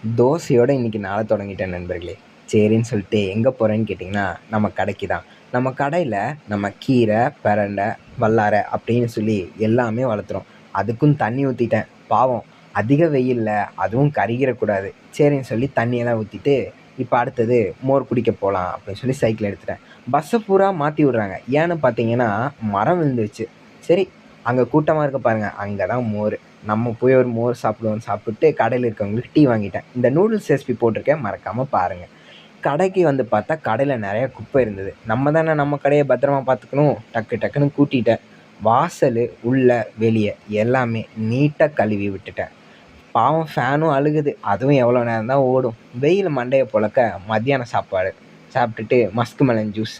தோசையோட இன்றைக்கி நாளை தொடங்கிட்டேன் நண்பர்களே. சரின்னு சொல்லிட்டு எங்கே போகிறேன்னு கேட்டிங்கன்னா, நம்ம கடைக்கு தான். நம்ம கடையில் நம்ம கீரை, பிரண்டை, வல்லாரை அப்படின்னு சொல்லி எல்லாமே வளர்த்துறோம். அதுக்கும் தண்ணி ஊற்றிட்டேன். பாவம் அதிக வெயிலில் அதுவும் கருகிடக்கூடாது. சரின்னு சொல்லி தண்ணியெல்லாம் ஊற்றிட்டு, இப்போ அடுத்தது மோர் குடிக்க போகலாம் அப்படின்னு சொல்லி சைக்கிள் எடுத்துட்டேன். பஸ்ஸை பூரா மாற்றி விட்றாங்க. ஏன்னு பார்த்தீங்கன்னா, மரம் விழுந்துருச்சு. சரி, அங்கே கூட்டமாக இருக்க பாருங்கள், அங்கே தான் மோர். நம்ம போய் ஒரு மோர் சாப்பிடுவோம்னு சாப்பிட்டு கடையில் இருக்கவங்களுக்கு டீ வாங்கிட்டேன். இந்த நூடுல்ஸ் ரெசிபி போட்டிருக்கேன், மறக்காமல் பாருங்கள். கடைக்கு வந்து பார்த்தா கடையில் நிறைய குப்பை இருந்தது. நம்ம தானே நம்ம கடையை பத்திரமா பார்த்துக்கணும். டக்கு டக்குன்னு கூட்டிட்டேன். வாசல் உள்ள வெளியே எல்லாமே நீட்டாக கழுவி விட்டுட்டேன். பாவம் ஃபேனும் அழுகுது. அதுவும் எவ்வளோ நேரம் தான் ஓடும். வெயில் மண்டையை பொழக்க மத்தியான சாப்பாடு சாப்பிட்டுட்டு மஸ்க் மெலன் ஜூஸ்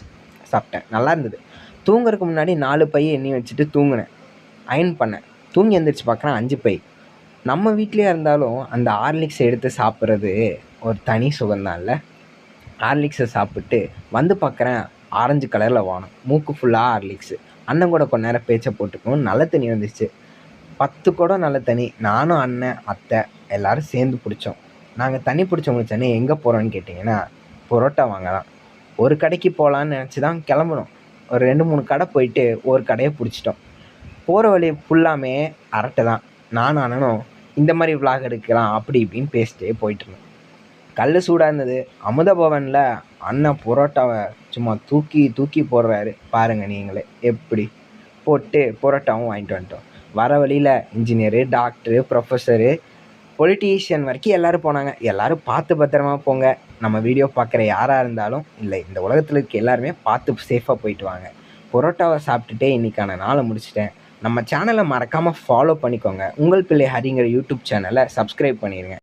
சாப்பிட்டேன். நல்லா இருந்தது. தூங்குறதுக்கு முன்னாடி 4 பை எண்ணி வச்சுட்டு தூங்கினேன். அயர்ன் பண்ணேன். தூங்கி எந்திரிச்சு பார்க்குறேன் 5 பை. நம்ம வீட்லேயே இருந்தாலும் அந்த ஹார்லிக்ஸ் எடுத்து சாப்பிட்றது ஒரு தனி சுகம்தான்ல. ஹார்லிக்ஸை சாப்பிட்டு வந்து பார்க்குறேன், ஆரஞ்சு கலரில் வானம், மூக்கு ஃபுல்லாக ஹார்லிக்ஸு. அண்ணன் கூட கொஞ்ச நேரம் பேச்சை போட்டுக்கணும். நல்ல தண்ணி வந்துச்சு. 10 குடம் நல்ல தண்ணி. நானும் அண்ணன் அத்தை எல்லோரும் சேர்ந்து பிடிச்சோம். நாங்கள் தண்ணி பிடிச்ச முடிச்சோன்னே எங்கே போகிறோன்னு கேட்டிங்கன்னா, புரோட்டா வாங்கலாம். ஒரு கடைக்கு போகலான்னு நினச்சி தான் கிளம்புனோம். ஒரு 2-3 கடை போயிட்டு ஒரு கடையை பிடிச்சிட்டோம். போகிற வழி ஃபுல்லாமே அரட்டை தான். நானும் அண்ணனும் இந்த மாதிரி விளாக் எடுக்கலாம் அப்படி இப்படின்னு பேசிட்டே போயிட்டுருந்தோம். கல் சூடாக இருந்தது. அமுத பவனில் அண்ணன் புரோட்டாவை சும்மா தூக்கி தூக்கி போடுறாரு பாருங்கள் நீங்களே. எப்படி போட்டு புரோட்டாவும் வாங்கிட்டு வந்துட்டோம். வர வழியில் இன்ஜினியரு, டாக்டரு, ப்ரொஃபஸரு, பொலிட்டீஷியன் வரைக்கும் எல்லோரும் போனாங்க. எல்லோரும் பார்த்து பத்திரமா போங்க. நம்ம வீடியோ பார்க்குற யாராக இருந்தாலும் இல்லை, இந்த உலகத்தில் இருக்க எல்லாருமே பார்த்து சேஃபாக போயிட்டு வாங்க. புரோட்டாவை சாப்பிட்டுட்டே இன்றைக்கான நாளை முடிச்சிட்டேன். நம்ம சேனலை மறக்காமல் ஃபாலோ பண்ணிக்கோங்க. உங்கள் பிள்ளை ஹரிங்கிற யூடியூப் சேனலை சப்ஸ்கிரைப் பண்ணிடுங்க.